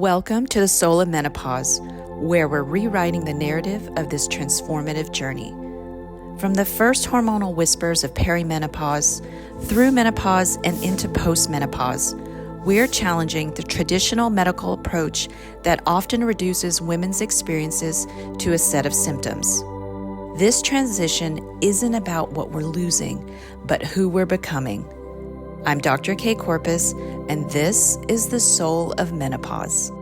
Welcome to the Soul of Menopause, where we're rewriting the narrative of this transformative journey. From the first hormonal whispers of perimenopause, through menopause and into postmenopause, we're challenging the traditional medical approach that often reduces women's experiences to a set of symptoms. This transition isn't about what we're losing, but who we're becoming. I'm Dr. K. Corpus, and this is the Soul of Menopause.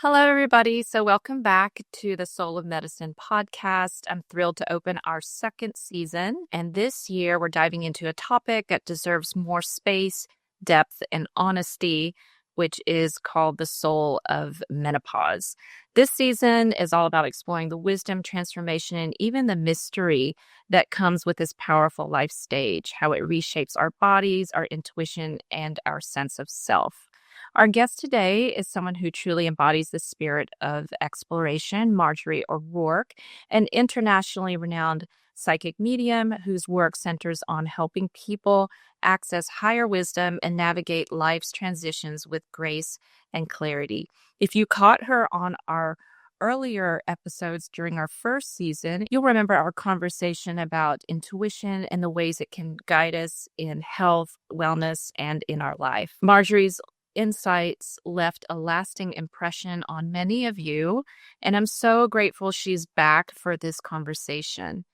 Hello, everybody. So welcome back to the Soul of Medicine podcast. I'm thrilled to open our second season. And this year, we're diving into a topic that deserves more space, depth, and honesty, which is called the Soul of Menopause. This season is all about exploring the wisdom, transformation, and even the mystery that comes with this powerful life stage, how it reshapes our bodies, our intuition, and our sense of self. Our guest today is someone who truly embodies the spirit of exploration, Marjorie O'Rourke, an internationally renowned psychic medium whose work centers on helping people access higher wisdom and navigate life's transitions with grace and clarity. If you caught her on our earlier episodes during our first season, you'll remember our conversation about intuition and the ways it can guide us in health, wellness, and in our life. Marjorie's insights left a lasting impression on many of you, and I'm so grateful she's back for this conversation.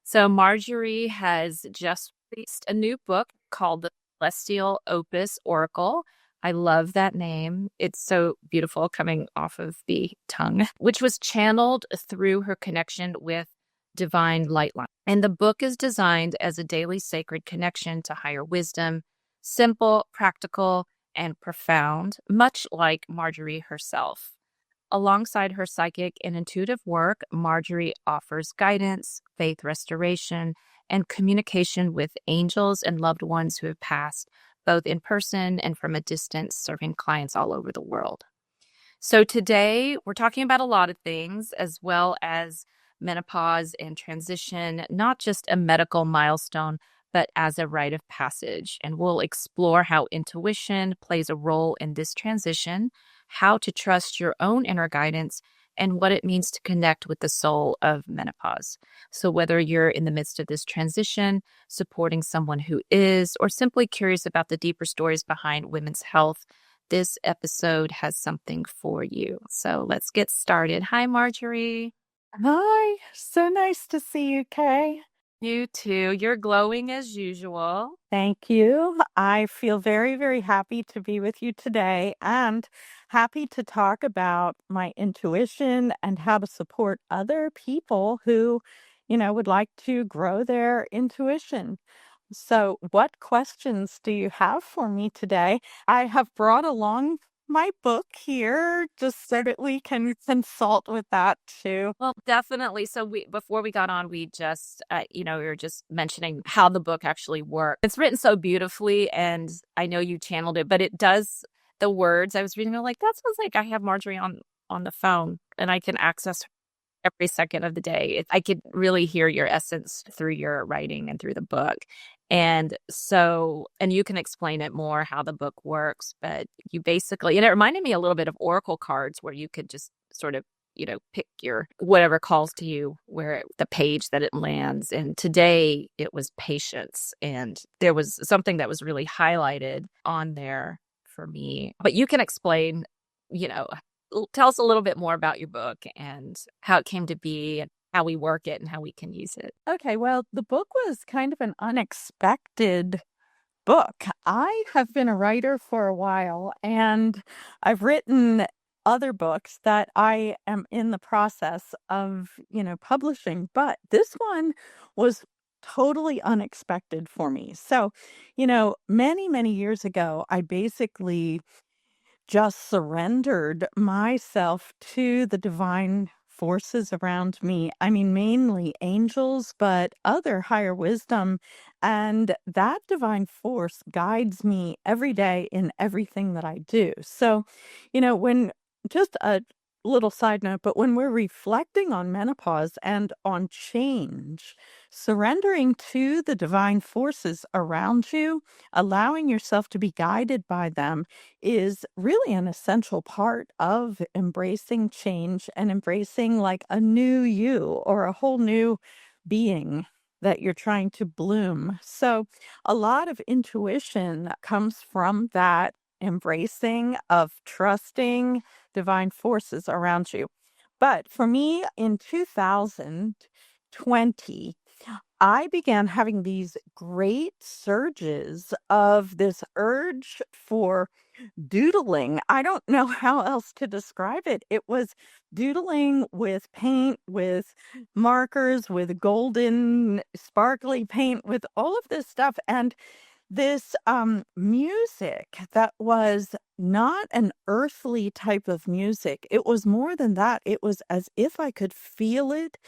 So Marjorie has just released a new book called the Celestial Opus Oracle. I love that name. It's so beautiful coming off of the tongue, which was channeled through her connection with divine light line. And the book is designed as a daily sacred connection to higher wisdom, simple, practical, and profound, much like Marjorie herself. Alongside her psychic and intuitive work, Marjorie offers guidance, faith restoration, and communication with angels and loved ones who have passed, both in person and from a distance, serving clients all over the world. So today, we're talking about a lot of things, as well as menopause and transition, not just a medical milestone, but as a rite of passage. And we'll explore how intuition plays a role in this transition, how to trust your own inner guidance, and what it means to connect with the soul of menopause. So whether you're in the midst of this transition, supporting someone who is, or simply curious about the deeper stories behind women's health, this episode has something for you. So let's get started. Hi, Marjorie. Hi, so nice to see you, Kay. You too. You're glowing as usual. Thank you. I feel very, very happy to be with you today and happy to talk about my intuition and how to support other people who, would like to grow their intuition. So, what questions do you have for me today? I have brought along my book here just so that we can consult with that too. Well, definitely. So before we got on, we just, we were just mentioning how the book actually works. It's written so beautifully, and I know you channeled it, but it does the words I was reading. I'm like, that sounds like I have Marjorie on the phone, and I can access her every second of the day. I could really hear your essence through your writing and through the book. And so, and you can explain it more how the book works, but you basically, and it reminded me a little bit of Oracle cards where you could just sort of, pick your whatever calls to you, the page that it lands. And today it was patience. And there was something that was really highlighted on there for me. But you can explain, tell us a little bit more about your book and how it came to be and how we work it and how we can use it. Okay, well, the book was kind of an unexpected book. I have been a writer for a while, and I've written other books that I am in the process of, publishing, but this one was totally unexpected for me. So, many, many years ago, I basically just surrendered myself to the divine forces around me. I mean, mainly angels, but other higher wisdom. And that divine force guides me every day in everything that I do. So, when just a little side note, but when we're reflecting on menopause and on change, surrendering to the divine forces around you, allowing yourself to be guided by them is really an essential part of embracing change and embracing like a new you or a whole new being that you're trying to bloom. So, a lot of intuition comes from that embracing of trusting divine forces around you. But for me, in 2020, I began having these great surges of this urge for doodling. I don't know how else to describe it. It was doodling with paint, with markers, with golden, sparkly paint, with all of this stuff. And this music that was not an earthly type of music. It was more than that. It was as if I could feel it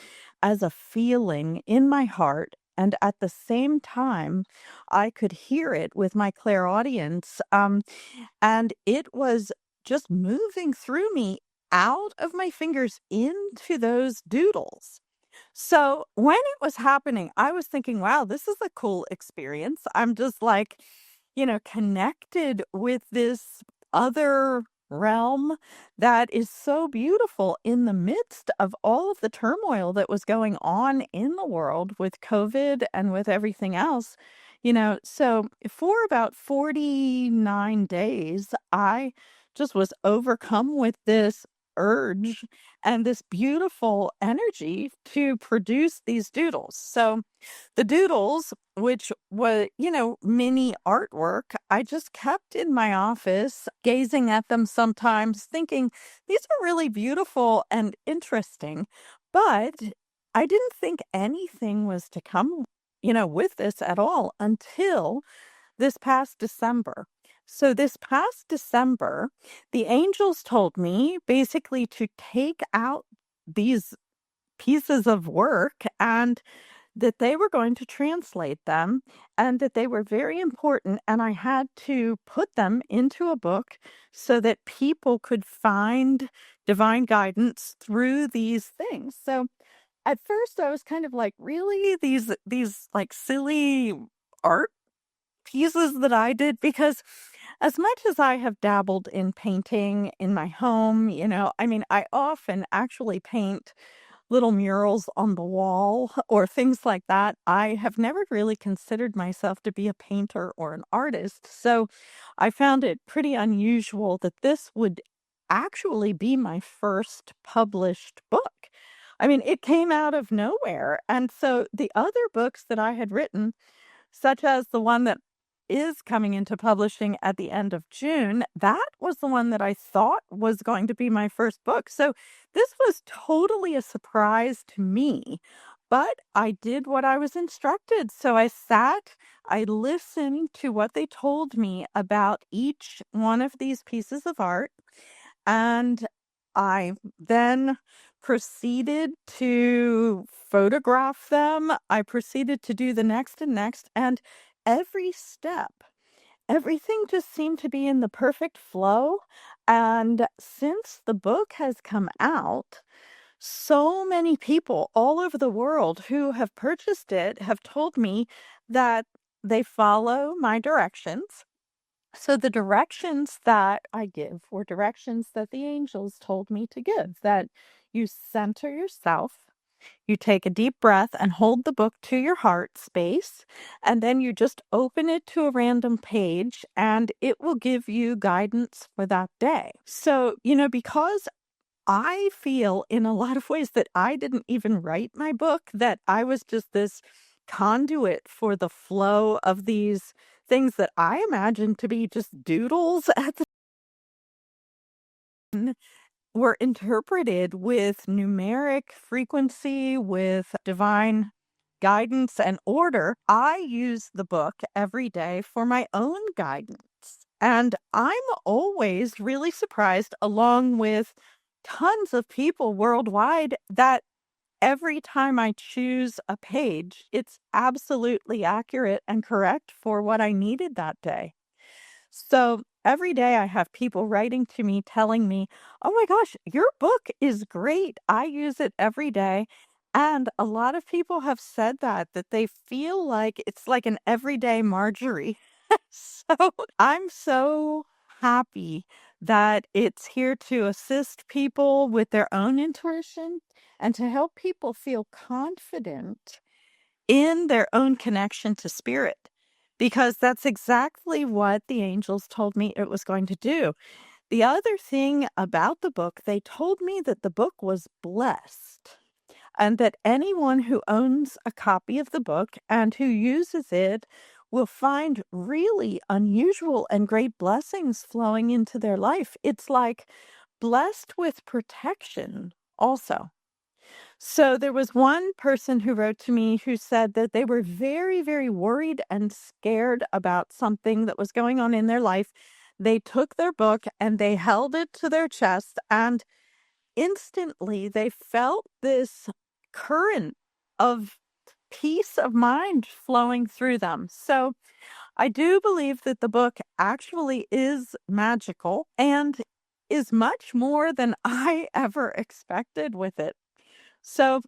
as a feeling in my heart. And at the same time, I could hear it with my clairaudience. And it was just moving through me out of my fingers into those doodles. So when it was happening, I was thinking, wow, this is a cool experience. I'm just like, connected with this other realm that is so beautiful in the midst of all of the turmoil that was going on in the world with COVID and with everything else. So for about 49 days, I just was overcome with this urge and this beautiful energy to produce these doodles. So the doodles, which was, mini artwork, I just kept in my office, gazing at them sometimes, thinking these are really beautiful and interesting. But I didn't think anything was to come, with this at all until this past December. So this past December, the angels told me basically to take out these pieces of work and that they were going to translate them and that they were very important. And I had to put them into a book so that people could find divine guidance through these things. So at first I was kind of like, really? These like silly art pieces that I did? Because as much as I have dabbled in painting in my home, I often actually paint little murals on the wall or things like that. I have never really considered myself to be a painter or an artist. So I found it pretty unusual that this would actually be my first published book. I mean, it came out of nowhere. And so the other books that I had written, such as the one that is coming into publishing at the end of June, that was the one that I thought was going to be my first book. So this was totally a surprise to me, but I did what I was instructed. So I listened to what they told me about each one of these pieces of art, and I then proceeded to photograph them. I proceeded to do the next and next, and every step, everything just seemed to be in the perfect flow. And since the book has come out, so many people all over the world who have purchased it have told me that they follow my directions. So the directions that I give were directions that the angels told me to give, that you center yourself, you take a deep breath and hold the book to your heart space, and then you just open it to a random page and it will give you guidance for that day. So, because I feel in a lot of ways that I didn't even write my book, that I was just this conduit for the flow of these things that I imagine to be just doodles at the end, were interpreted with numeric frequency, with divine guidance and order. I use the book every day for my own guidance. And I'm always really surprised, along with tons of people worldwide, that every time I choose a page, it's absolutely accurate and correct for what I needed that day. So every day I have people writing to me telling me, "Oh my gosh, your book is great. I use it every day." And a lot of people have said that they feel like it's like an everyday Marjorie. So I'm so happy that it's here to assist people with their own intuition and to help people feel confident in their own connection to spirit, because that's exactly what the angels told me it was going to do. The other thing about the book, they told me that the book was blessed and that anyone who owns a copy of the book and who uses it will find really unusual and great blessings flowing into their life. It's like blessed with protection also. So there was one person who wrote to me who said that they were very, very worried and scared about something that was going on in their life. They took their book and they held it to their chest, and instantly they felt this current of peace of mind flowing through them. So I do believe that the book actually is magical and is much more than I ever expected with it. So,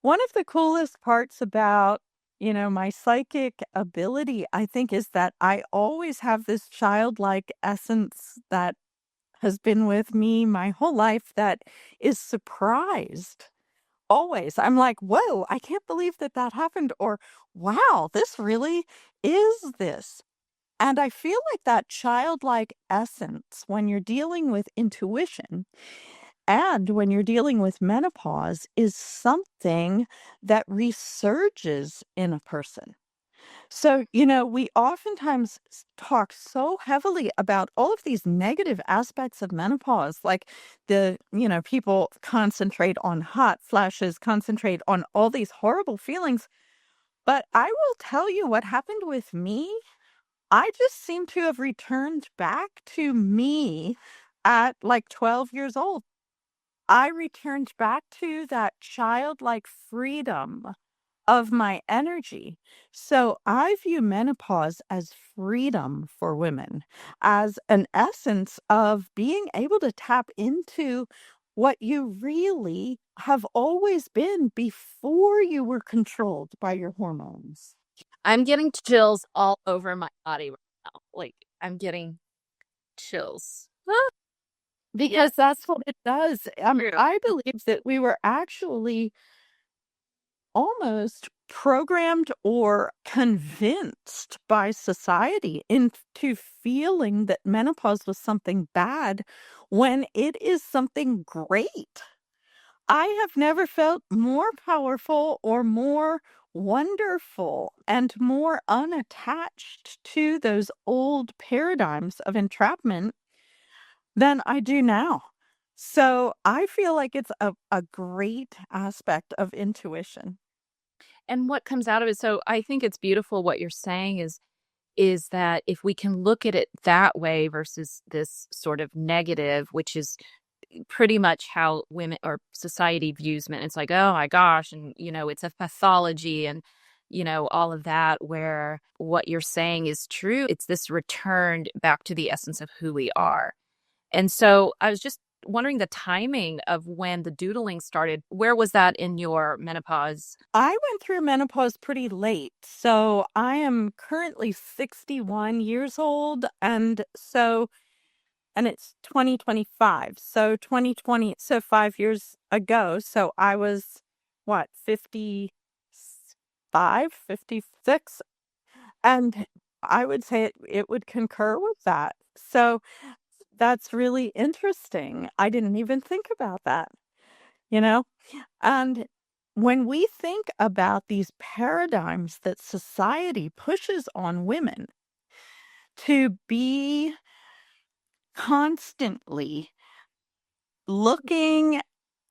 one of the coolest parts about, my psychic ability, I think, is that I always have this childlike essence that has been with me my whole life that is surprised. Always. I'm like, whoa, I can't believe that happened. Or, wow, this really is this. And I feel like that childlike essence, when you're dealing with intuition, and when you're dealing with menopause, is something that resurges in a person. So, we oftentimes talk so heavily about all of these negative aspects of menopause, like people concentrate on hot flashes, concentrate on all these horrible feelings. But I will tell you what happened with me. I just seem to have returned back to me at like 12 years old. I returned back to that childlike freedom of my energy. So I view menopause as freedom for women, as an essence of being able to tap into what you really have always been before you were controlled by your hormones. I'm getting chills all over my body right now. Like, I'm getting chills. Because that's what it does. True. I believe that we were actually almost programmed or convinced by society into feeling that menopause was something bad when it is something great. I have never felt more powerful or more wonderful and more unattached to those old paradigms of entrapment than I do now. So I feel like it's a great aspect of intuition. And what comes out of it, so I think it's beautiful what you're saying is that if we can look at it that way versus this sort of negative, which is pretty much how women or society views men. It's like, oh my gosh, and it's a pathology and all of that, where what you're saying is true. It's this return back to the essence of who we are. And so I was just wondering the timing of when the doodling started. Where was that in your menopause? I went through menopause pretty late. So I am currently 61 years old. And it's 2025. So 2020, so 5 years ago. So I was, what, 55, 56? And I would say it would concur with that. So that's really interesting. I didn't even think about that, you know? And when we think about these paradigms that society pushes on women to be constantly looking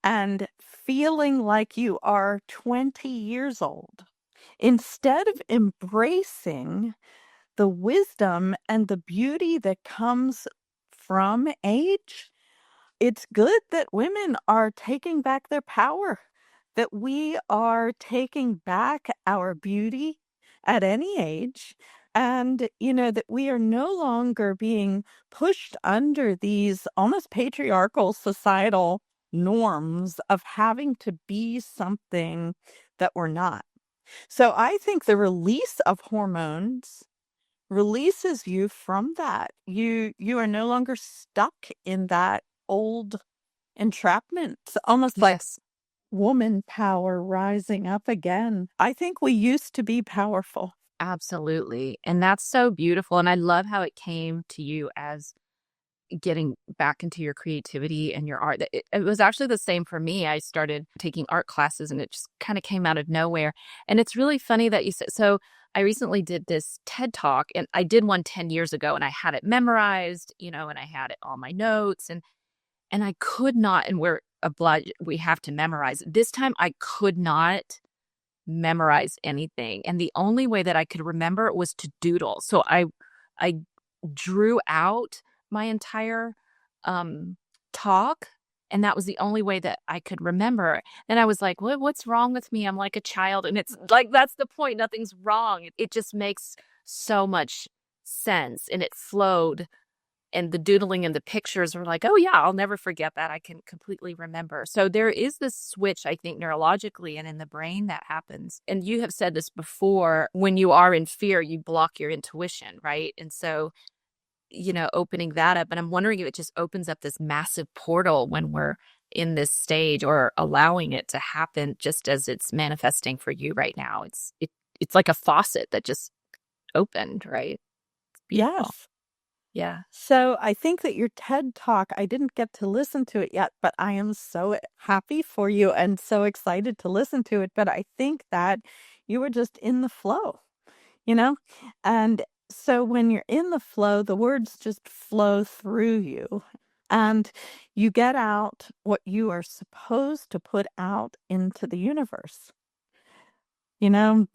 and feeling like you are 20 years old, instead of embracing the wisdom and the beauty that comes from age, it's good that women are taking back their power, that we are taking back our beauty at any age, And, that we are no longer being pushed under these almost patriarchal societal norms of having to be something that we're not. So I think the release of hormones releases you from that. You are no longer stuck in that old entrapment. It's almost like Yes. woman power rising up again. I think we used to be powerful. Absolutely. And that's so beautiful. And I love how it came to you as getting back into your creativity and your art. It was actually the same for me. I started taking art classes and it just kind of came out of nowhere. And it's really funny that you said so. I recently did this TED talk and I did one 10 years ago and I had it memorized, and I had it on my notes and I could not, and we're obliged, we have to memorize. This time I could not memorize anything. And the only way that I could remember it was to doodle. So I drew out my entire talk, and that was the only way that I could remember. And I was like, what's wrong with me? I'm like a child. And it's like, that's the point. Nothing's wrong. It just makes so much sense. And it flowed. And the doodling and the pictures were like, oh, yeah, I'll never forget that. I can completely remember. So there is this switch, I think, neurologically and in the brain that happens. And you have said this before, when you are in fear, you block your intuition, right? And so, opening that up. And I'm wondering if it just opens up this massive portal when we're in this stage or allowing it to happen just as it's manifesting for you right now. It's like a faucet that just opened, right? It's beautiful. Yes. Yeah. So I think that your TED Talk, I didn't get to listen to it yet, but I am so happy for you and so excited to listen to it. But I think that you were just in the flow, you know? And so when you're in the flow, the words just flow through you and you get out what you are supposed to put out into the universe.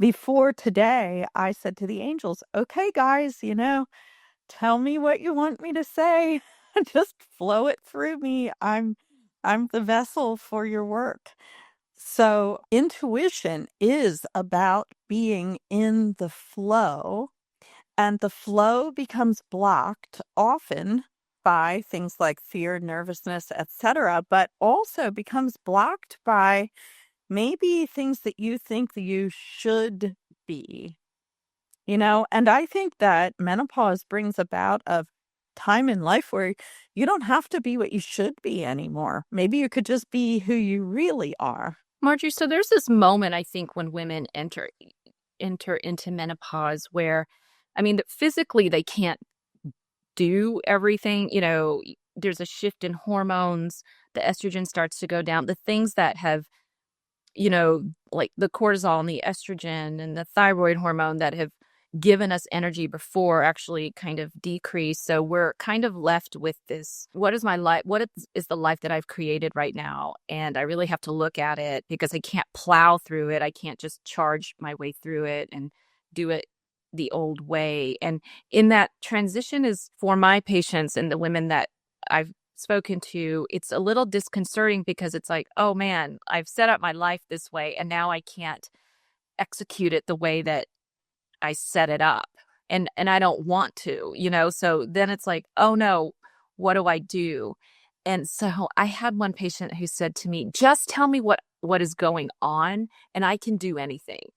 Before today, I said to the angels, okay, guys, tell me what you want me to say. Just flow it through me. I'm the vessel for your work. So intuition is about being in the flow, and the flow becomes blocked often by things like fear, nervousness, etc., but also becomes blocked by maybe things that you think that you should be. And I think that menopause brings about a time in life where you don't have to be what you should be anymore. Maybe you could just be who you really are. Marjorie, so there's this moment, I think, when women enter into menopause where, I mean, physically they can't do everything. There's a shift in hormones. The estrogen starts to go down. The things that have, like the cortisol and the estrogen and the thyroid hormone that have given us energy before actually kind of decrease. So we're kind of left with this, what is my life? What is the life that I've created right now? And I really have to look at it because I can't plow through it. I can't just charge my way through it and do it the old way. And in that transition is for my patients and the women that I've spoken to, it's a little disconcerting because it's like, oh man, I've set up my life this way and now I can't execute it the way that I set it up, and I don't want to, so then it's like, oh no, what do I do? And so I had one patient who said to me, just tell me what is going on and I can do anything,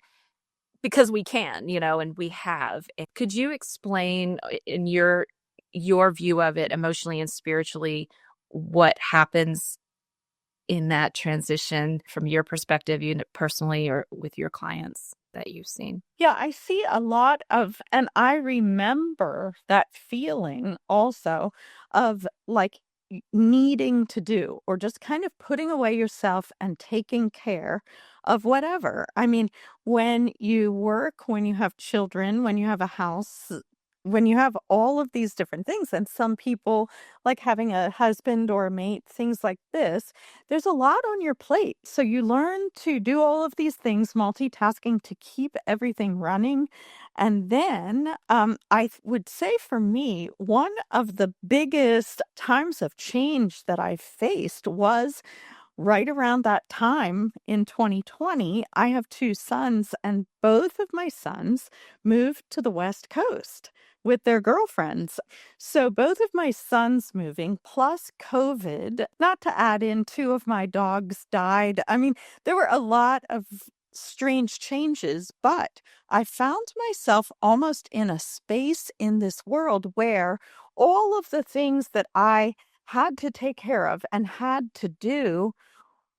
because we can, and we have. And could you explain in your view of it emotionally and spiritually what happens in that transition from your perspective, personally or with your clients that you've seen? Yeah, I see a lot of, and I remember that feeling also of like needing to do or just kind of putting away yourself and taking care of whatever. I mean, when you work, when you have children, when you have a house, when you have all of these different things, and some people like having a husband or a mate, things like this, there's a lot on your plate. So you learn to do all of these things, multitasking to keep everything running. And then I would say for me, one of the biggest times of change that I faced was right around that time in 2020, I have two sons, and both of my sons moved to the West Coast with their girlfriends. So both of my sons moving plus COVID, not to add in two of my dogs died. I mean, there were a lot of strange changes, but I found myself almost in a space in this world where all of the things that I had to take care of and had to do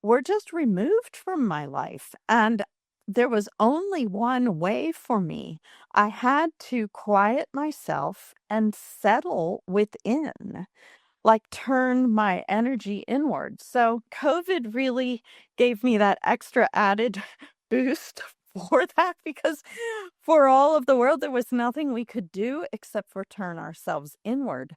were just removed from my life. And there was only one way for me. I had to quiet myself and settle within, like turn my energy inward. So COVID really gave me that extra added boost for that, because for all of the world, there was nothing we could do except for turn ourselves inward.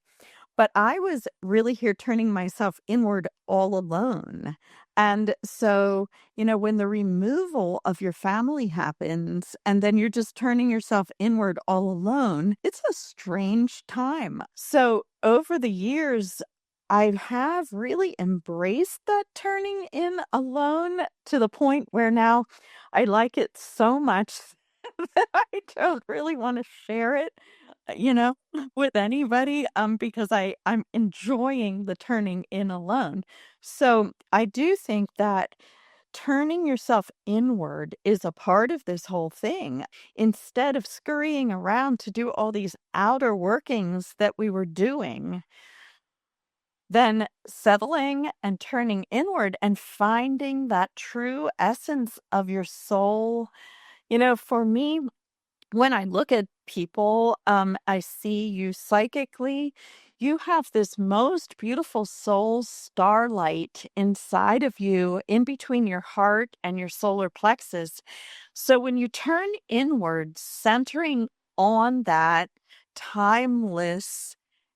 But I was really here turning myself inward all alone. And so, when the removal of your family happens and then you're just turning yourself inward all alone, it's a strange time. So, over the years, I have really embraced that turning in alone to the point where now I like it so much that I don't really want to share it, you know, with anybody, because I'm enjoying the turning in alone. So I do think that turning yourself inward is a part of this whole thing. Instead of scurrying around to do all these outer workings that we were doing, then settling and turning inward and finding that true essence of your soul. For me, when I look at people, I see you psychically. You have this most beautiful soul starlight inside of you, in between your heart and your solar plexus. So when you turn inward, centering on that timeless,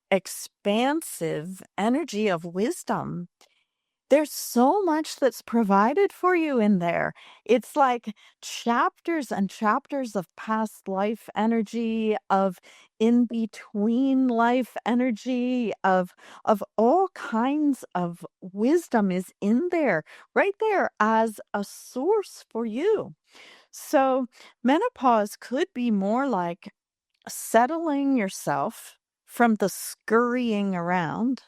expansive energy of wisdom, there's so much that's provided for you in there. It's like chapters and chapters of past life energy, of in between life energy, of all kinds of wisdom is in there, right there as a source for you. So menopause could be more like settling yourself from the scurrying around,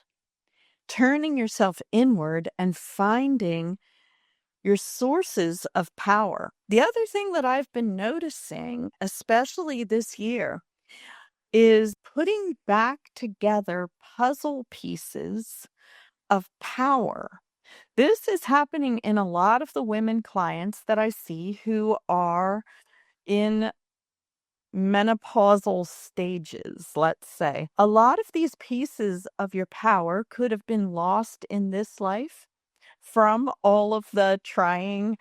turning yourself inward and finding your sources of power. The other thing that I've been noticing, especially this year, is putting back together puzzle pieces of power. This is happening in a lot of the women clients that I see who are in menopausal stages, let's say. A lot of these pieces of your power could have been lost in this life from all of the trying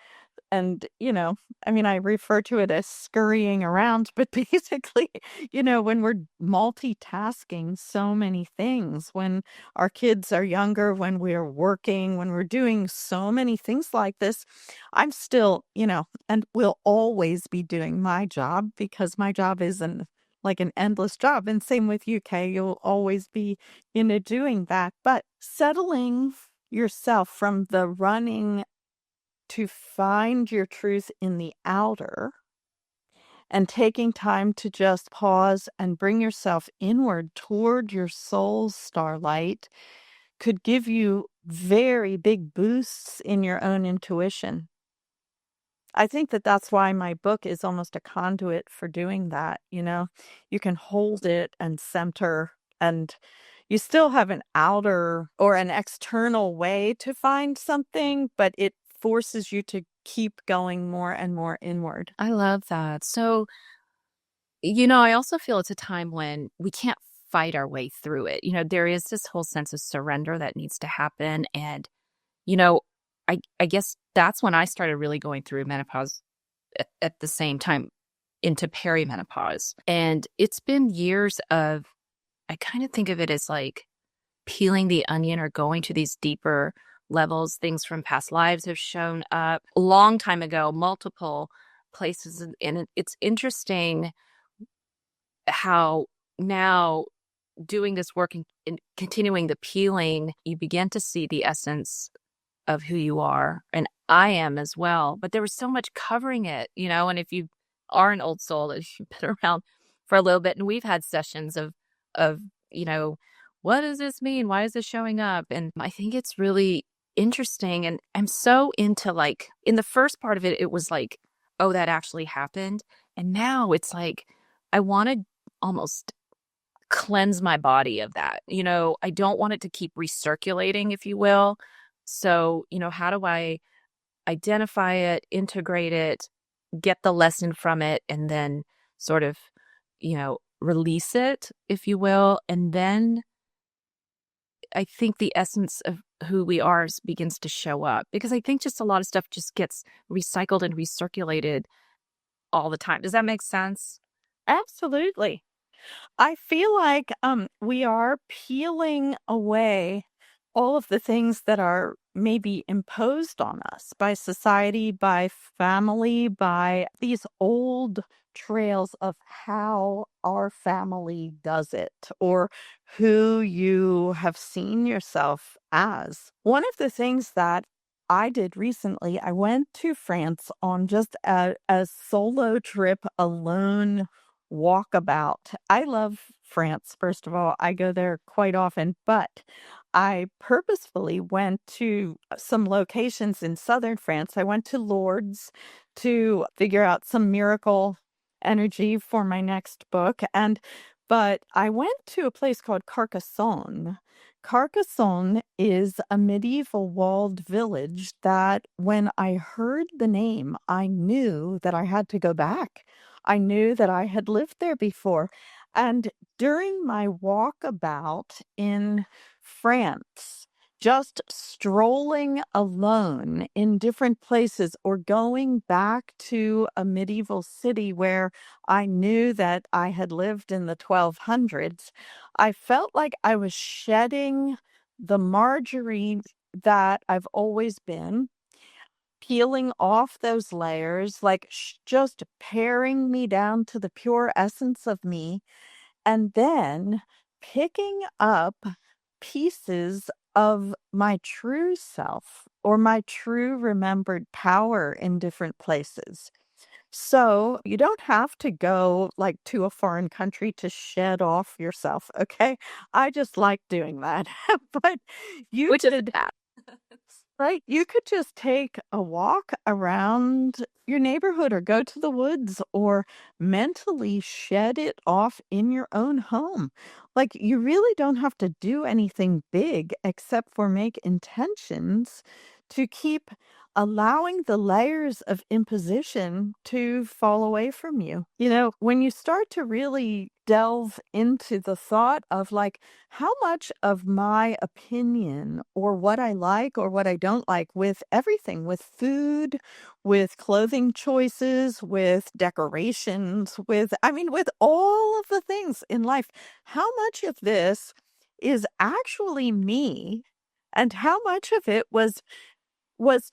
and, I refer to it as scurrying around, but basically, when we're multitasking so many things, when our kids are younger, when we're working, when we're doing so many things like this, I'm still, and will always be doing my job, because my job isn't like an endless job. And same with you, Kay, you'll always be, doing that. But settling yourself from the running to find your truth in the outer, and taking time to just pause and bring yourself inward toward your soul's starlight could give you very big boosts in your own intuition. I think that that's why my book is almost a conduit for doing that. You can hold it and center, and you still have an outer or an external way to find something, but it forces you to keep going more and more inward. I love that. So, I also feel it's a time when we can't fight our way through it. There is this whole sense of surrender that needs to happen. And, you know, I guess that's when I started really going through menopause at the same time into perimenopause. And it's been years of, I kind of think of it as like peeling the onion or going to these deeper levels. Things from past lives have shown up a long time ago, multiple places. And it's interesting how now doing this work and continuing the peeling, you begin to see the essence of who you are. And I am as well. But there was so much covering it, and if you are an old soul, if you've been around for a little bit, and we've had sessions of, what does this mean? Why is this showing up? And I think it's really interesting. And I'm so into, like, in the first part of it, it was like, oh, that actually happened. And now it's like, I want to almost cleanse my body of that. I don't want it to keep recirculating, if you will. So, how do I identify it, integrate it, get the lesson from it, and then sort of, release it, if you will. And then I think the essence of who we are begins to show up, because I think just a lot of stuff just gets recycled and recirculated all the time. Does that make sense? Absolutely. I feel like we are peeling away all of the things that are maybe imposed on us by society, by family, by these old trails of how our family does it, or who you have seen yourself as. One of the things that I did recently, I went to France on just a solo trip, alone walkabout. I love France, first of all. I go there quite often, but I purposefully went to some locations in southern France. I went to Lourdes to figure out some miracle energy for my next book. But I went to a place called Carcassonne. Carcassonne is a medieval walled village that, when I heard the name, I knew that I had to go back. I knew that I had lived there before. And during my walkabout in France, just strolling alone in different places, or going back to a medieval city where I knew that I had lived in the 1200s, I felt like I was shedding the Marjorie that I've always been, peeling off those layers, like just paring me down to the pure essence of me, and then picking up pieces of my true self, or my true remembered power, in different places. So you don't have to go, like, to a foreign country to shed off yourself, okay? I just like doing that. But you Which is could that. Right. You could just take a walk around your neighborhood, or go to the woods, or mentally shed it off in your own home. Like, you really don't have to do anything big except for make intentions to keep allowing the layers of imposition to fall away from you. When you start to really delve into the thought of, like, how much of my opinion, or what I like or what I don't like, with everything, with food, with clothing choices, with decorations, with all of the things in life, how much of this is actually me, and how much of it was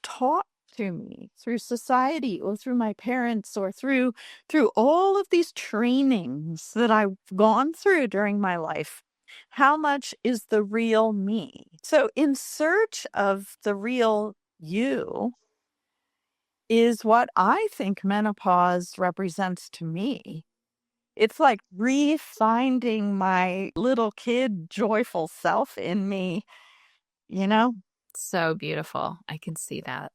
taught to me through society, or through my parents, or through all of these trainings that I've gone through during my life. How much is the real me? So, in search of the real you is what I think menopause represents to me. It's like refinding my little kid joyful self in me, you know? So beautiful. I can see that.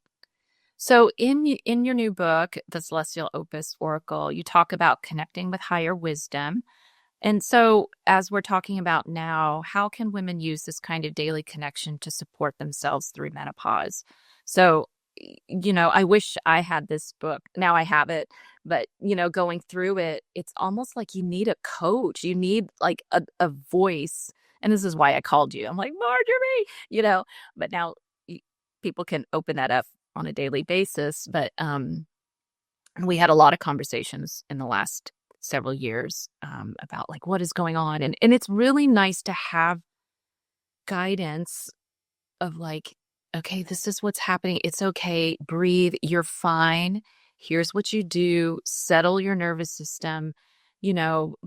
So in your new book, The Celestial Opus Oracle, you talk about connecting with higher wisdom. And so, as we're talking about now, how can women use this kind of daily connection to support themselves through menopause? So, I wish I had this book. Now I have it, but, going through it, it's almost like you need a coach. You need, like, a voice. And this is why I called you. I'm like, Marjorie, but now people can open that up on a daily basis. But we had a lot of conversations in the last several years about, like, what is going on. And it's really nice to have guidance of, like, okay, this is what's happening. It's okay. Breathe. You're fine. Here's what you do. Settle your nervous system,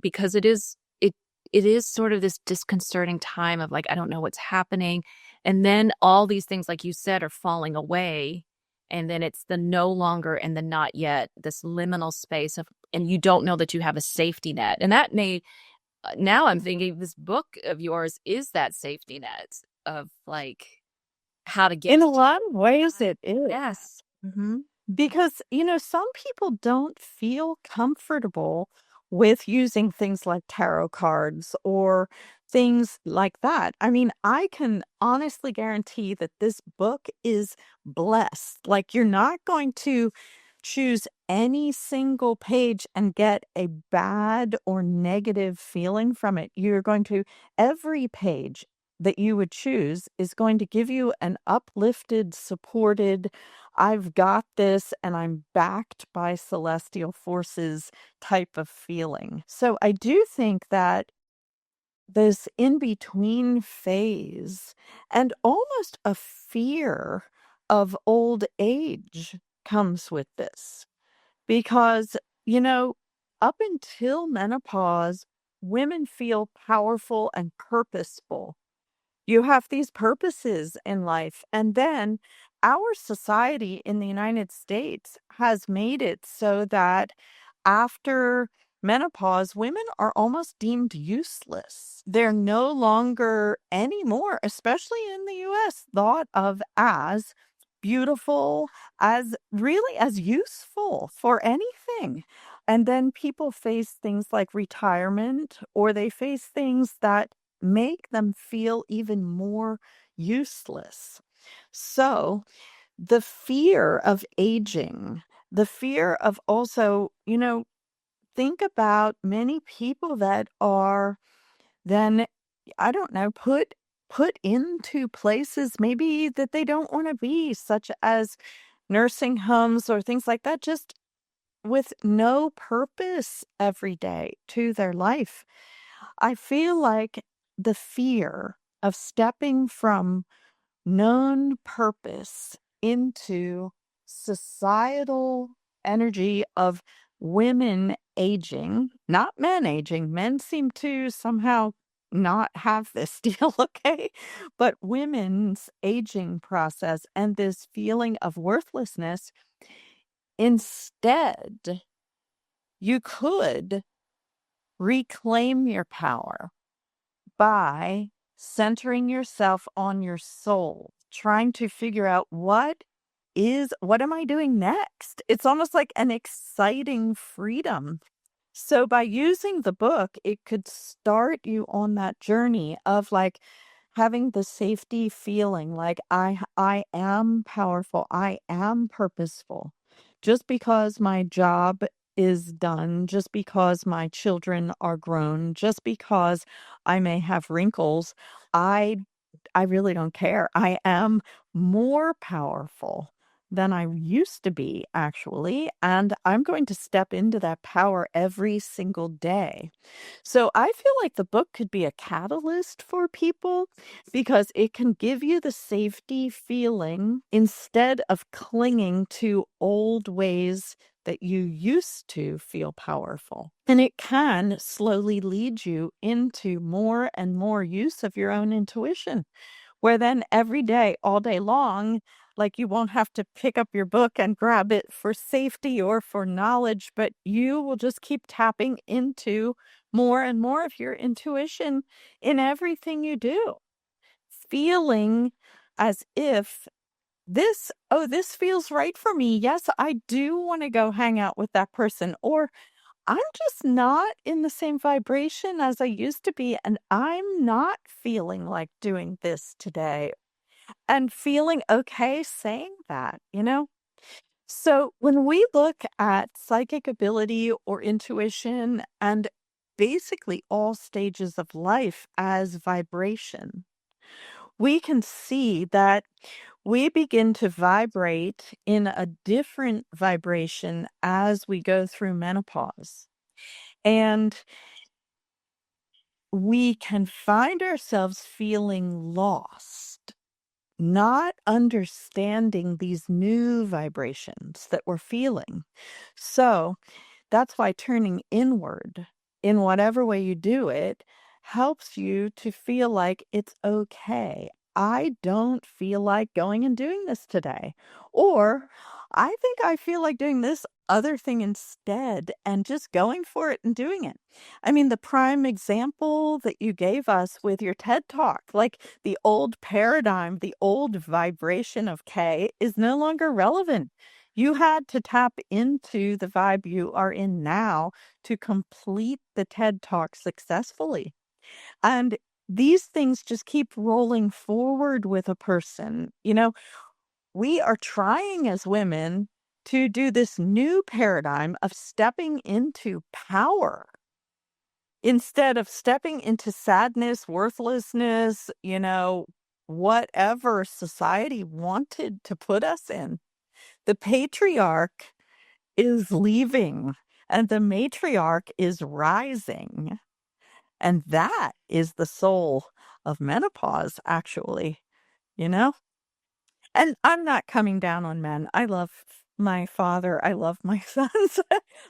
because it is sort of this disconcerting time of, like, I don't know what's happening. And then all these things, like you said, are falling away. And then it's the no longer and the not yet, this liminal space of, and you don't know that you have a safety net. And that may, now I'm thinking this book of yours is that safety net of like how to get. In a lot of ways, it is. Yes. Because, some people don't feel comfortable with using things like tarot cards or things like that. I mean, I can honestly guarantee that this book is blessed. Like, you're not going to choose any single page and get a bad or negative feeling from it. You're going to, every page that you would choose is going to give you an uplifted, supported, I've got this and I'm backed by celestial forces type of feeling. So I do think that this in between phase and almost a fear of old age comes with this because, up until menopause, women feel powerful and purposeful. You have these purposes in life. And then our society in the United States has made it so that after menopause, women are almost deemed useless. They're no longer anymore, especially in the US, thought of as beautiful, as really as useful for anything. And then people face things like retirement, or they face things that make them feel even more useless. So, the fear of aging, the fear of also, think about many people that are then, I don't know, put into places maybe that they don't want to be, such as nursing homes or things like that, just with no purpose every day to their life. I feel like the fear of stepping from known purpose into societal energy of women aging, not men aging. Men seem to somehow not have this deal, okay? But women's aging process and this feeling of worthlessness, instead, you could reclaim your power by centering yourself on your soul, trying to figure out what am I doing next? It's almost like an exciting freedom. So by using the book, it could start you on that journey of like having the safety feeling like I am powerful, I am purposeful. Just because my job is done, just because my children are grown, just because I may have wrinkles, I I really don't care. I am more powerful than I used to be, actually, and I'm going to step into that power every single day. So I feel like the book could be a catalyst for people because it can give you the safety feeling instead of clinging to old ways that you used to feel powerful. And it can slowly lead you into more and more use of your own intuition, where then every day, all day long, like you won't have to pick up your book and grab it for safety or for knowledge, but you will just keep tapping into more and more of your intuition in everything you do, feeling as if this feels right for me. Yes, I do want to go hang out with that person, or I'm just not in the same vibration as I used to be, and I'm not feeling like doing this today, and feeling okay saying that. So when we look at psychic ability or intuition and basically all stages of life as vibration, we can see that we begin to vibrate in a different vibration as we go through menopause. And we can find ourselves feeling lost, not understanding these new vibrations that we're feeling. So that's why turning inward in whatever way you do it helps you to feel like it's okay. I don't feel like going and doing this today. Or I think I feel like doing this other thing instead and just going for it and doing it. I mean, the prime example that you gave us with your TED Talk, like the old paradigm, the old vibration of K is no longer relevant. You had to tap into the vibe you are in now to complete the TED Talk successfully. And these things just keep rolling forward with a person. We are trying as women to do this new paradigm of stepping into power instead of stepping into sadness, worthlessness, whatever society wanted to put us in. The patriarch is leaving and the matriarch is rising. And that is the soul of menopause, actually, you know? And I'm not coming down on men. I love my father. I love my sons.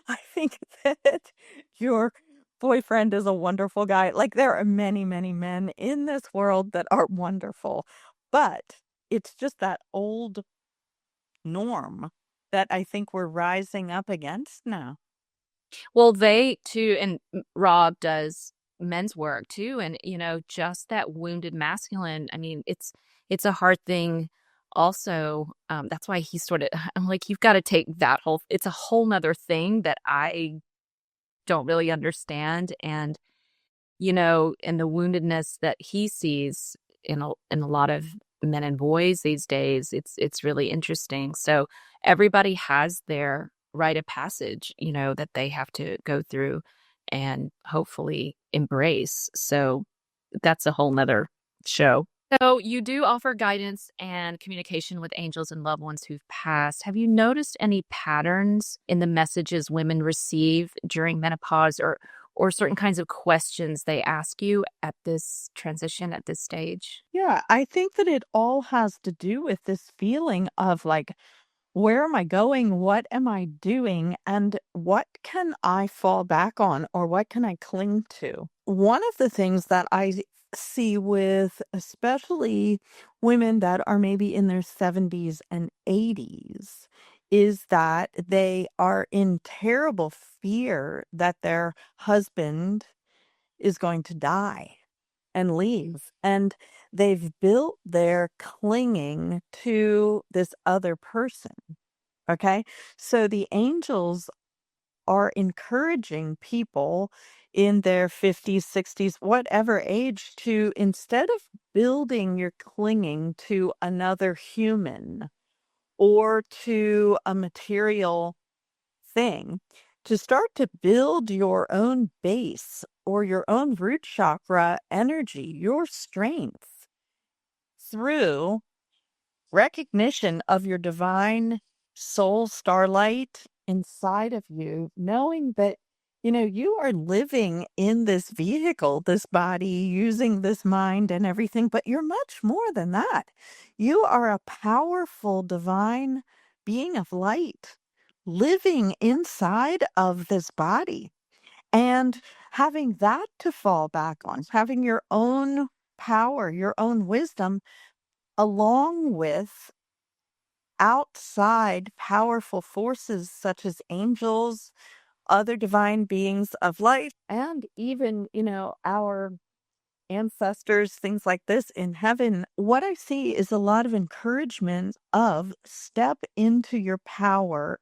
I think that your boyfriend is a wonderful guy. Like, there are many, many men in this world that are wonderful. But it's just that old norm that I think we're rising up against now. Well, they too, and Rob does men's work too, and just that wounded masculine. I mean, it's a hard thing. Also, that's why he sort of. I'm like, you've got to take that whole. It's a whole nother thing that I don't really understand, and and the woundedness that he sees in a lot of men and boys these days. It's really interesting. So everybody has their rite of passage, that they have to go through and hopefully embrace. So that's a whole nother show. So you do offer guidance and communication with angels and loved ones who've passed. Have you noticed any patterns in the messages women receive during menopause or certain kinds of questions they ask you at this transition, at this stage? Yeah, I think that it all has to do with this feeling of like, where am I going? What am I doing? And what can I fall back on or what can I cling to? One of the things that I see with especially women that are maybe in their 70s and 80s is that they are in terrible fear that their husband is going to die and leave. And they've built their clinging to this other person. Okay. So the angels are encouraging people in their 50s, 60s, whatever age to instead of building your clinging to another human or to a material thing, to start to build your own base or your own root chakra energy, your strength through recognition of your divine soul starlight inside of you, knowing that, you are living in this vehicle, this body, using this mind and everything, but you're much more than that. You are a powerful divine being of light living inside of this body and having that to fall back on, having your own power, your own wisdom, along with outside powerful forces such as angels, other divine beings of light, and even, our ancestors, things like this in heaven. What I see is a lot of encouragement of step into your power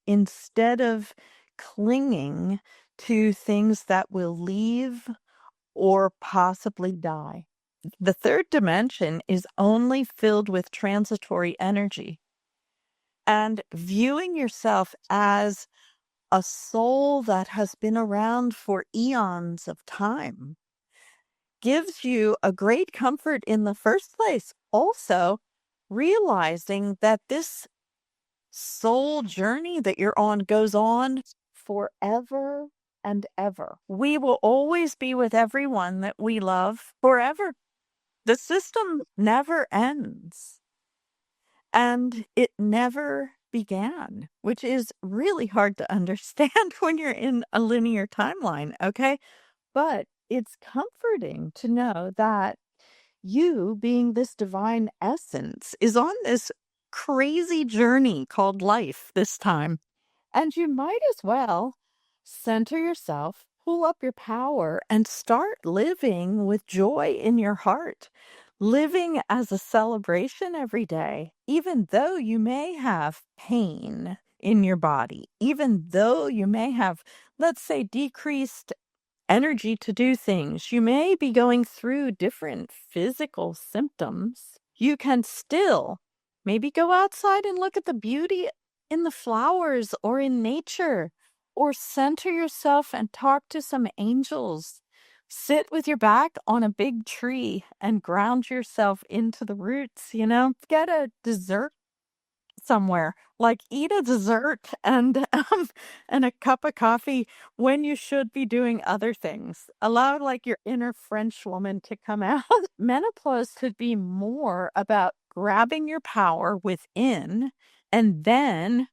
instead of clinging to things that will leave or possibly die. The third dimension is only filled with transitory energy. And viewing yourself as a soul that has been around for eons of time gives you a great comfort in the first place. Also, realizing that this soul journey that you're on goes on forever and ever. We will always be with everyone that we love forever. The system never ends. And it never began, which is really hard to understand when you're in a linear timeline, okay? But it's comforting to know that, you, being this divine essence, is on this crazy journey called life this time. And you might as well center yourself, pull up your power, and start living with joy in your heart. Living as a celebration every day, even though you may have pain in your body, even though you may have, let's say, decreased energy to do things. You may be going through different physical symptoms. You can still maybe go outside and look at the beauty in the flowers or in nature, or center yourself and talk to some angels. Sit with your back on a big tree and ground yourself into the roots, Get a dessert somewhere, like eat a dessert and and a cup of coffee when you should be doing other things. Allow like your inner French woman to come out. Menopause could be more about grabbing your power within and then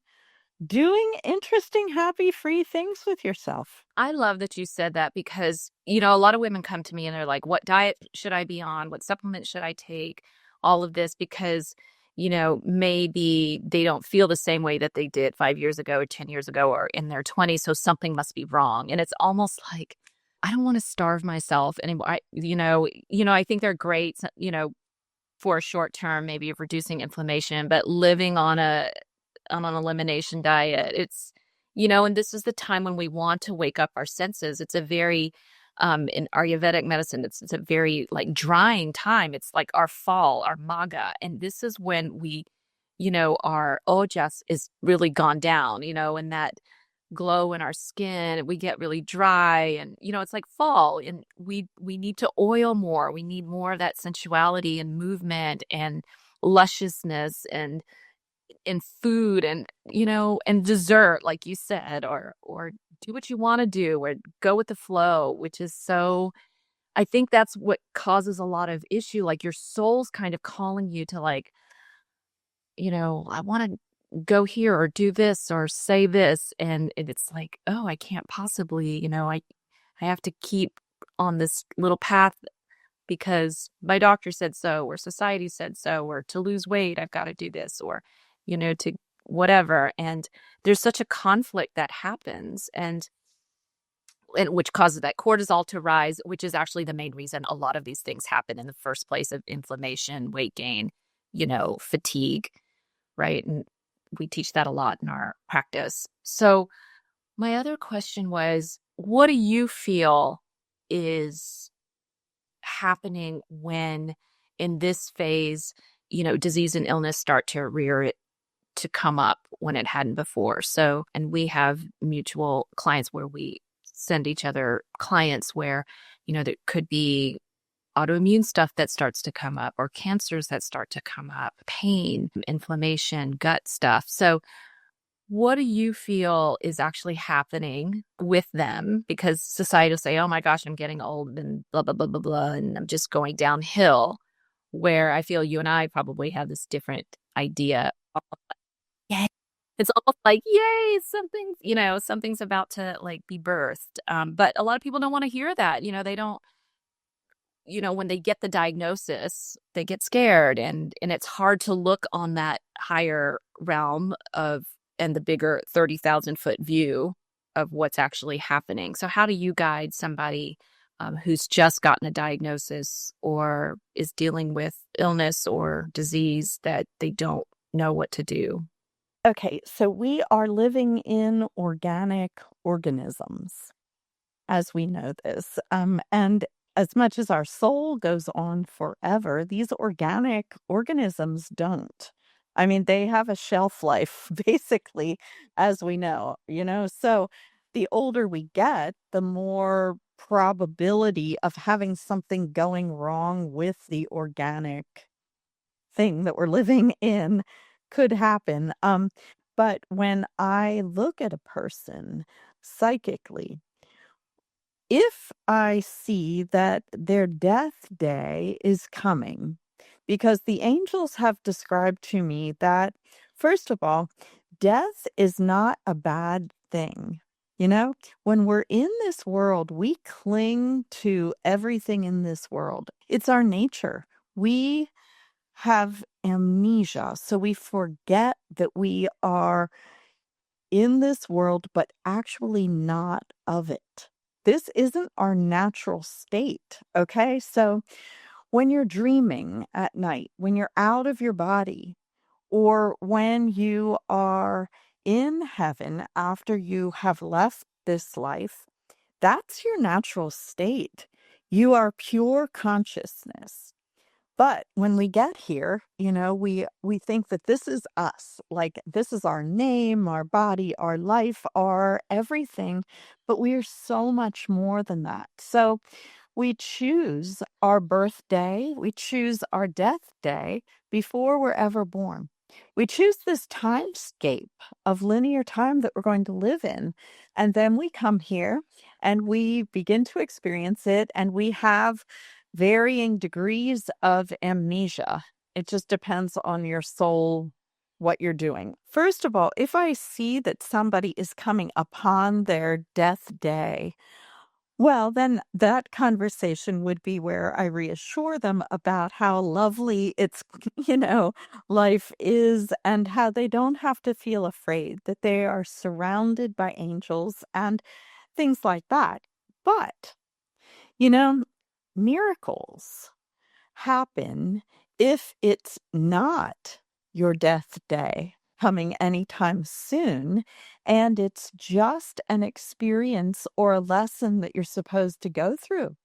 doing interesting, happy, free things with yourself. I love that you said that because, a lot of women come to me and they're like, what diet should I be on? What supplement should I take? All of this because, maybe they don't feel the same way that they did 5 years ago or 10 years ago or in their 20s. So something must be wrong. And it's almost like, I don't want to starve myself anymore. I think they're great, for a short term, maybe of reducing inflammation, but living on an elimination diet, and this is the time when we want to wake up our senses. It's a very, in Ayurvedic medicine, it's a very like drying time. It's like our fall, our maga. And this is when we, our ojas is really gone down, and that glow in our skin, we get really dry and, it's like fall and we need to oil more. We need more of that sensuality and movement and lusciousness and in food and and dessert, like you said, or do what you want to do or go with the flow, which is so, I think that's what causes a lot of issue. Like your soul's kind of calling you to like, I want to go here or do this or say this. And it's like, oh, I can't possibly, I have to keep on this little path because my doctor said so, or society said so, or to lose weight, I've got to do this, or, to whatever. And there's such a conflict that happens and which causes that cortisol to rise, which is actually the main reason a lot of these things happen in the first place of inflammation, weight gain, fatigue, right? And we teach that a lot in our practice. So my other question was, what do you feel is happening when in this phase, disease and illness start to come up when it hadn't before? So, and we have mutual clients where we send each other clients where, there could be autoimmune stuff that starts to come up or cancers that start to come up, pain, inflammation, gut stuff. So what do you feel is actually happening with them? Because society will say, oh my gosh, I'm getting old and blah, blah, blah, blah, blah, and I'm just going downhill, where I feel you and I probably have this different idea. Yay. It's almost like, yay, something's about to like be birthed. But a lot of people don't want to hear that. They don't, when they get the diagnosis, they get scared and it's hard to look on that higher realm and the bigger 30,000 foot view of what's actually happening. So how do you guide somebody who's just gotten a diagnosis or is dealing with illness or disease that they don't know what to do? Okay, so we are living in organic organisms, as we know this. And as much as our soul goes on forever, these organic organisms don't. I mean, they have a shelf life, basically, as we know, So the older we get, the more probability of having something going wrong with the organic thing that we're living in could happen. But when I look at a person psychically, if I see that their death day is coming, because the angels have described to me that, first of all, death is not a bad thing. When we're in this world, we cling to everything in this world. It's our nature. We have amnesia, so we forget that we are in this world, but actually not of it. This isn't our natural state, okay? So when you're dreaming at night, when you're out of your body, or when you are in heaven after you have left this life, that's your natural state. You are pure consciousness. But when we get here, we think that this is us, like this is our name, our body, our life, our everything, but we are so much more than that. So we choose our birthday, we choose our death day before we're ever born. We choose this timescape of linear time that we're going to live in. And then we come here and we begin to experience it, and we have varying degrees of amnesia. It just depends on your soul, what you're doing. First of all, if I see that somebody is coming upon their death day, well, then that conversation would be where I reassure them about how lovely it's, life is, and how they don't have to feel afraid, that they are surrounded by angels and things like that. But, you know, miracles happen if it's not your death day coming anytime soon, and it's just an experience or a lesson that you're supposed to go through.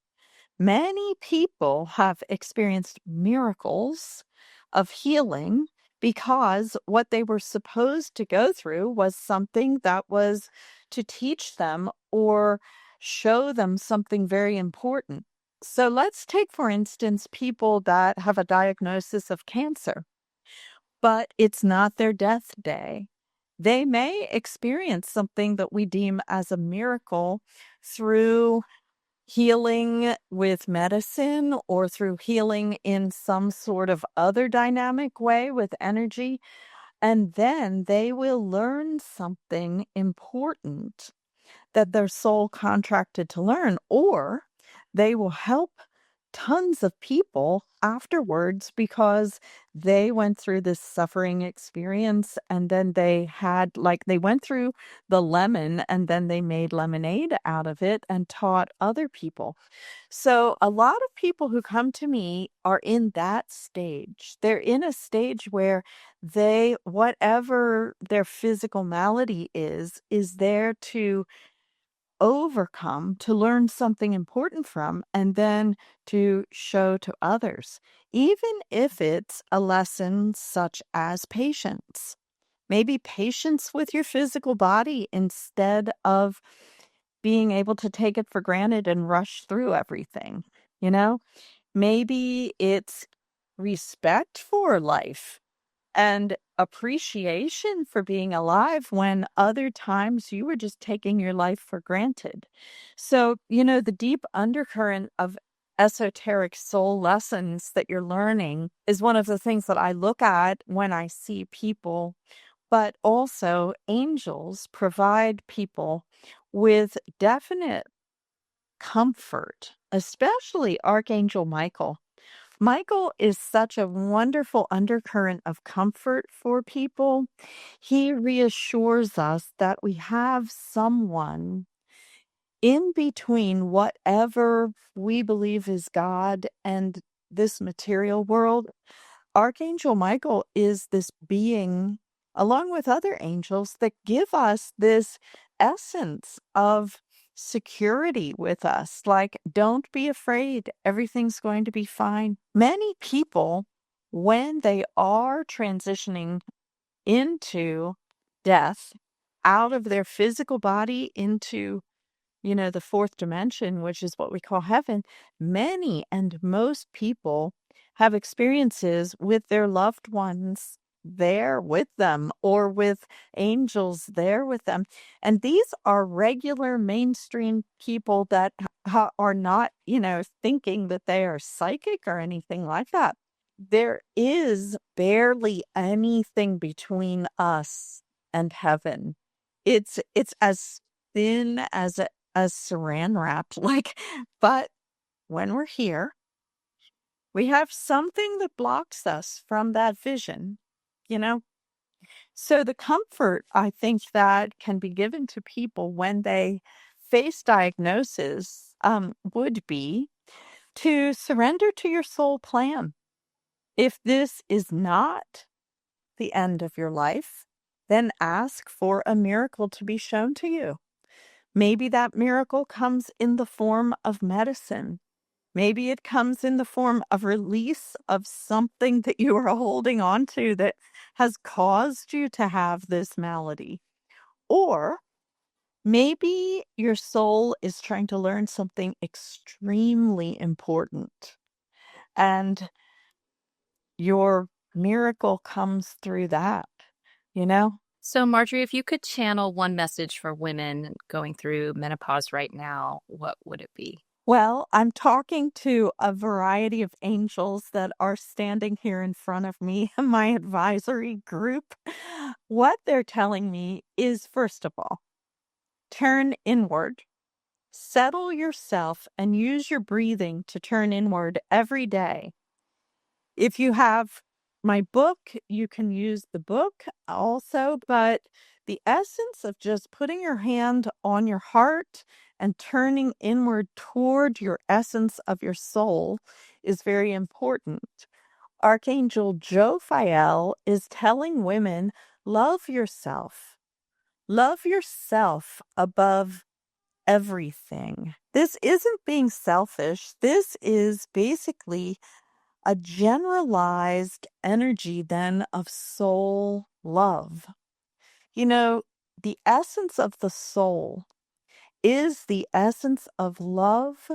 Many people have experienced miracles of healing because what they were supposed to go through was something that was to teach them or show them something very important. So let's take, for instance, people that have a diagnosis of cancer, but it's not their death day. They may experience something that we deem as a miracle through healing with medicine or through healing in some sort of other dynamic way with energy. And then they will learn something important that their soul contracted to learn, or they will help tons of people afterwards because they went through this suffering experience, and then they went through the lemon and then they made lemonade out of it and taught other people. So a lot of people who come to me are in that stage. They're in a stage where whatever their physical malady is there to overcome, to learn something important from, and then to show to others, even if it's a lesson such as patience. Maybe patience with your physical body instead of being able to take it for granted and rush through everything. You know, maybe it's respect for life and appreciation for being alive when other times you were just taking your life for granted. So, the deep undercurrent of esoteric soul lessons that you're learning is one of the things that I look at when I see people. But also, angels provide people with definite comfort, especially Archangel Michael. Michael is such a wonderful undercurrent of comfort for people. He reassures us that we have someone in between whatever we believe is God and this material world. Archangel Michael is this being, along with other angels, that give us this essence of security with us. Like, don't be afraid. Everything's going to be fine. Many people, when they are transitioning into death, out of their physical body into the fourth dimension, which is what we call heaven, many and most people have experiences with their loved ones there with them or with angels there with them. And these are regular mainstream people that are not, thinking that they are psychic or anything like that. There is barely anything between us and heaven. It's as thin as a saran wrap, but when we're here, We have something that blocks us from that vision, you know? So the comfort I think that can be given to people when they face diagnosis would be to surrender to your soul plan. If this is not the end of your life, then ask for a miracle to be shown to you. Maybe that miracle comes in the form of medicine. Maybe it comes in the form of release of something that you are holding on to that has caused you to have this malady. Or maybe your soul is trying to learn something extremely important, and your miracle comes through that, you know? So, Marjorie, if you could channel one message for women going through menopause right now, what would it be? Well, I'm talking to a variety of angels that are standing here in front of me, my advisory group. What they're telling me is, first of all, turn inward, settle yourself, and use your breathing to turn inward every day. If you have my book, you can use the book also, but the essence of just putting your hand on your heart and turning inward toward your essence of your soul is very important. Archangel Jophiel is telling women, love yourself. Love yourself above everything. This isn't being selfish. This is basically a generalized energy then of soul love. You know, the essence of the soul is the essence of love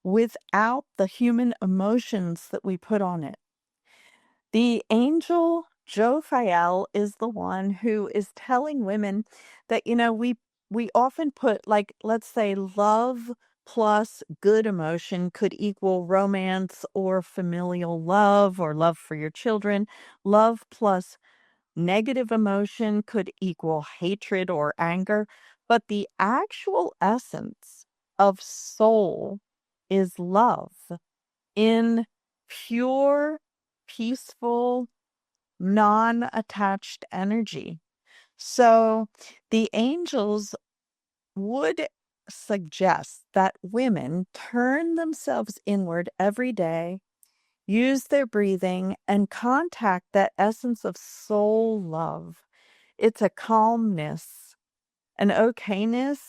without the human emotions that we put on it. The angel Jophiel is the one who is telling women that, we often put, like, let's say love plus good emotion could equal romance or familial love or love for your children. Love plus negative emotion could equal hatred or anger. But the actual essence of soul is love in pure, peaceful, non attached energy. So the angels would suggest that women turn themselves inward every day, use their breathing, and contact that essence of soul love. It's a calmness, an okayness,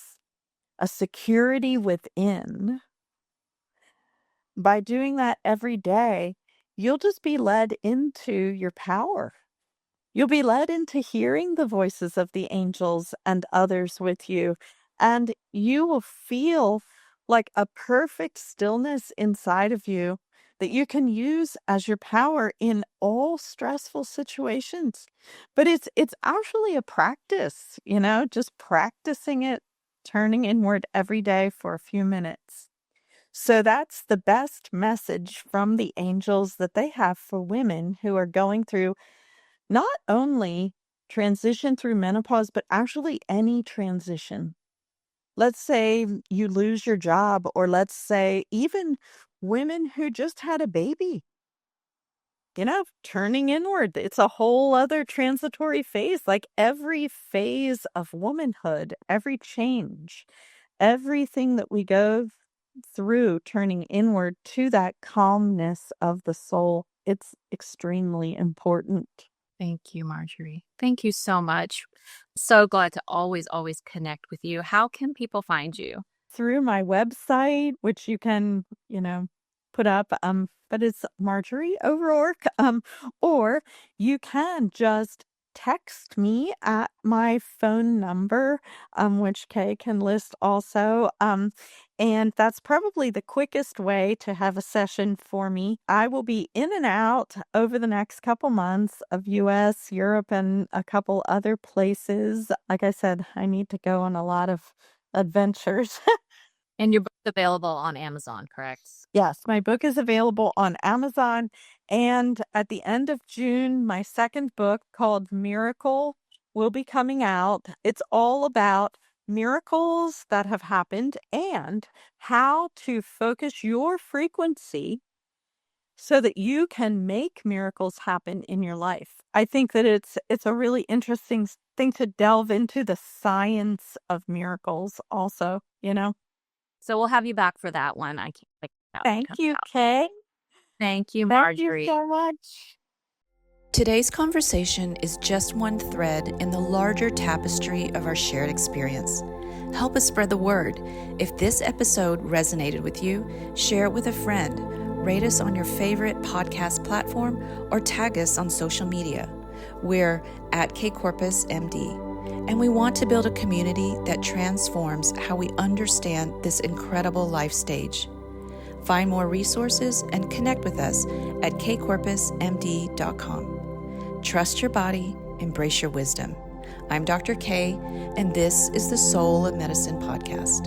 a security within. By doing that every day, you'll just be led into your power. You'll be led into hearing the voices of the angels and others with you, and you will feel like a perfect stillness inside of you that you can use as your power in all stressful situations. But it's actually a practice, just practicing it, turning inward every day for a few minutes. So that's the best message from the angels that they have for women who are going through not only transition through menopause, but actually any transition. Let's say you lose your job, or let's say even women who just had a baby, turning inward. It's a whole other transitory phase, like every phase of womanhood, every change, everything that we go through turning inward to that calmness of the soul. It's extremely important. Thank you, Marjorie. Thank you so much. So glad to always connect with you. How can people find you? Through my website, which you can, put up, but it's Marjorie O'Rourke, or you can just text me at my phone number, which Kay can list also. And that's probably the quickest way to have a session for me. I will be in and out over the next couple months of US, Europe, and a couple other places. Like I said, I need to go on a lot of adventures. And your book's available on Amazon, correct? Yes, my book is available on Amazon. And at the end of June, my second book called Miracle will be coming out. It's all about miracles that have happened and how to focus your frequency so that you can make miracles happen in your life. I think that it's a really interesting thing to delve into the science of miracles also, you know. So we'll have you back for that one. I can't wait. Thank you, Kay. Thank you, Thank you Marjorie. so much. Today's conversation is just one thread in the larger tapestry of our shared experience. Help us spread the word. If this episode resonated with you, share it with a friend, rate us on your favorite podcast platform, or tag us on social media. We're at Corpus MD, and we want to build a community that transforms how we understand this incredible life stage. Find more resources and connect with us at kcorpusmd.com. Trust your body, embrace your wisdom. I'm Dr. K, and this is the Soul of Medicine podcast.